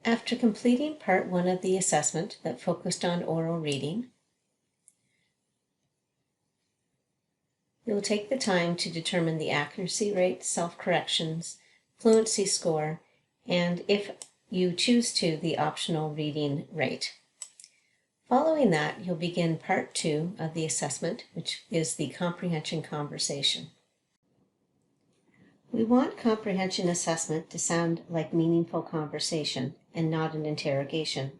After completing part 1 of the assessment that focused on oral reading, you'll take the time to determine the accuracy rate, self-corrections, fluency score, and if you choose to, the optional reading rate. Following that, you'll begin part 2 of the assessment, which is the Comprehension Conversation. We want comprehension assessment to sound like meaningful conversation and not an interrogation.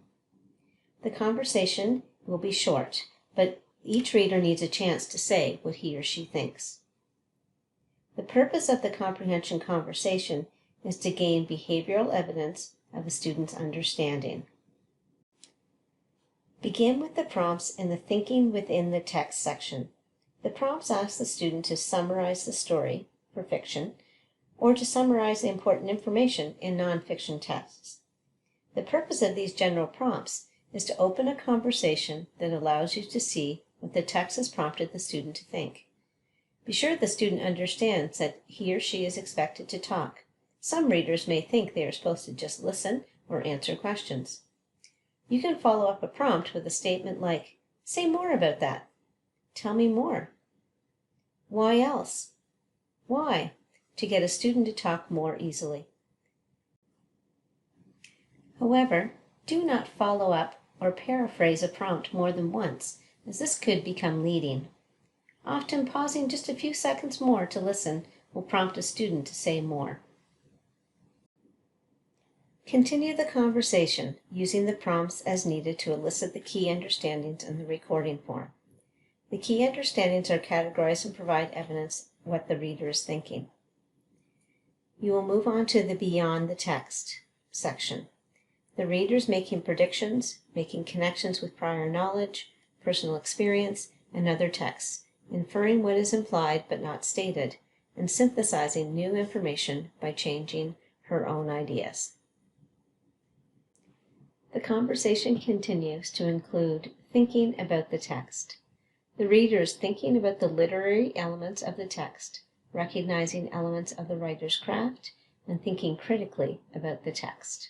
The conversation will be short, but each reader needs a chance to say what he or she thinks. The purpose of the comprehension conversation is to gain behavioral evidence of a student's understanding. Begin with the prompts in the Thinking Within the Text section. The prompts ask the student to summarize the story, for fiction, or to summarize the important information in nonfiction texts. The purpose of these general prompts is to open a conversation that allows you to see what the text has prompted the student to think. Be sure the student understands that he or she is expected to talk. Some readers may think they are supposed to just listen or answer questions. You can follow up a prompt with a statement like, "Say more about that." "Tell me more." "Why else?" "Why?" to get a student to talk more easily. However, do not follow up or paraphrase a prompt more than once, as this could become leading. Often pausing just a few seconds more to listen will prompt a student to say more. Continue the conversation using the prompts as needed to elicit the key understandings in the recording form. The key understandings are categorized and provide evidence what the reader is thinking. You will move on to the Beyond the Text section. The reader is making predictions, making connections with prior knowledge, personal experience, and other texts, inferring what is implied but not stated, and synthesizing new information by changing her own ideas. The conversation continues to include thinking about the text. The reader is thinking about the literary elements of the text, recognizing elements of the writer's craft, and thinking critically about the text.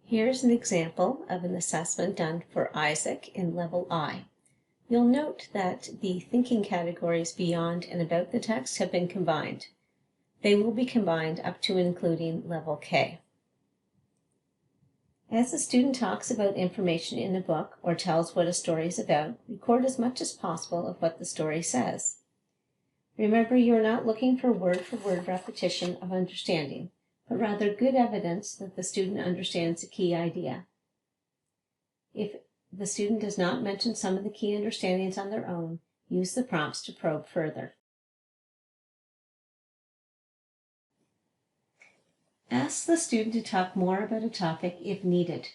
Here's an example of an assessment done for Isaac in Level I. You'll note that the thinking categories beyond and about the text have been combined. They will be combined up to and including Level K. As the student talks about information in a book or tells what a story is about, record as much as possible of what the story says. Remember, you are not looking for word-for-word repetition of understanding, but rather good evidence that the student understands a key idea. If the student does not mention some of the key understandings on their own, use the prompts to probe further. Ask the student to talk more about a topic if needed.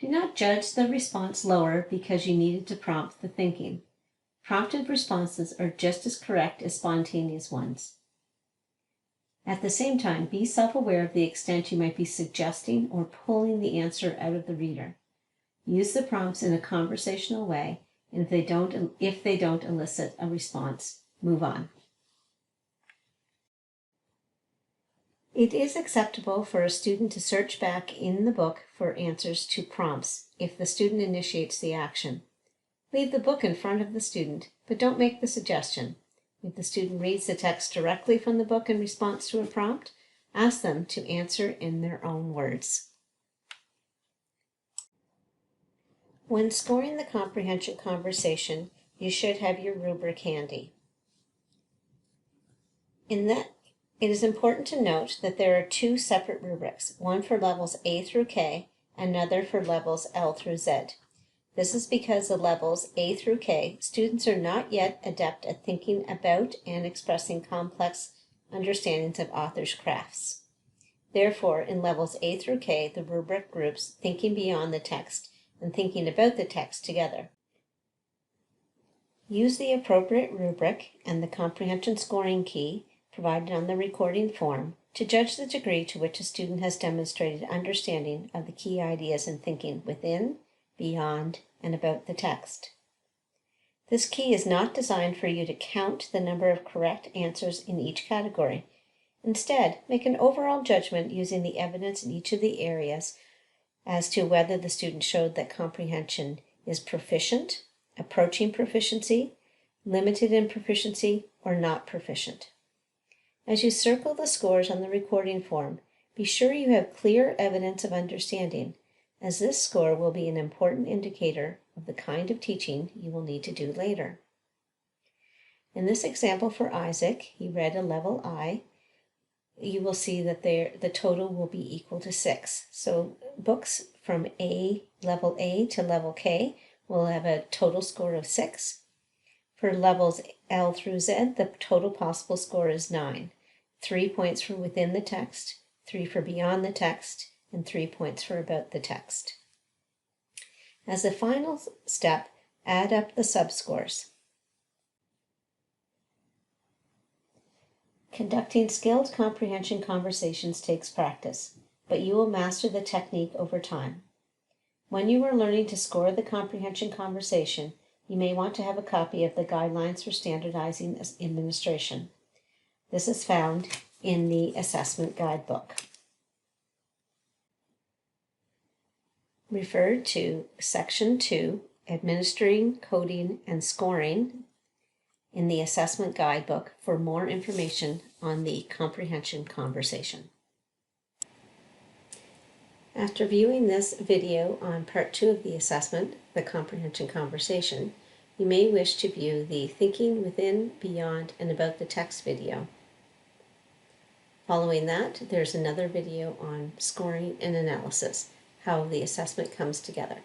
Do not judge the response lower because you needed to prompt the thinking. Prompted responses are just as correct as spontaneous ones. At the same time, be self-aware of the extent you might be suggesting or pulling the answer out of the reader. Use the prompts in a conversational way, and if they don't elicit a response, move on. It is acceptable for a student to search back in the book for answers to prompts if the student initiates the action. Leave the book in front of the student, but don't make the suggestion. If the student reads the text directly from the book in response to a prompt, ask them to answer in their own words. When scoring the comprehension conversation, you should have your rubric handy. It is important to note that there are two separate rubrics, one for levels A through K, and another for levels L through Z. This is because the levels A through K, students are not yet adept at thinking about and expressing complex understandings of authors' crafts. Therefore, in levels A through K, the rubric groups thinking beyond the text and thinking about the text together. Use the appropriate rubric and the comprehension scoring key provided on the recording form to judge the degree to which a student has demonstrated understanding of the key ideas in thinking within, beyond, and about the text. This key is not designed for you to count the number of correct answers in each category. Instead, make an overall judgment using the evidence in each of the areas as to whether the student showed that comprehension is proficient, approaching proficiency, limited in proficiency, or not proficient. As you circle the scores on the recording form, be sure you have clear evidence of understanding, as this score will be an important indicator of the kind of teaching you will need to do later. In this example for Isaac, he read a level I. You will see that the total will be equal to 6. So books from level A to level K will have a total score of 6. For levels L through Z, the total possible score is 9. 3 points for within the text, 3 for beyond the text, and 3 points for about the text. As the final step, add up the subscores. Conducting skilled comprehension conversations takes practice, but you will master the technique over time. When you are learning to score the comprehension conversation, you may want to have a copy of the Guidelines for Standardizing Administration. This is found in the Assessment Guidebook. Refer to Section 2, Administering, Coding, and Scoring in the Assessment Guidebook for more information on the comprehension conversation. After viewing this video on Part 2 of the assessment, the comprehension conversation, you may wish to view the Thinking Within, Beyond, and About the Text video. Following that, there's another video on scoring and analysis, how the assessment comes together.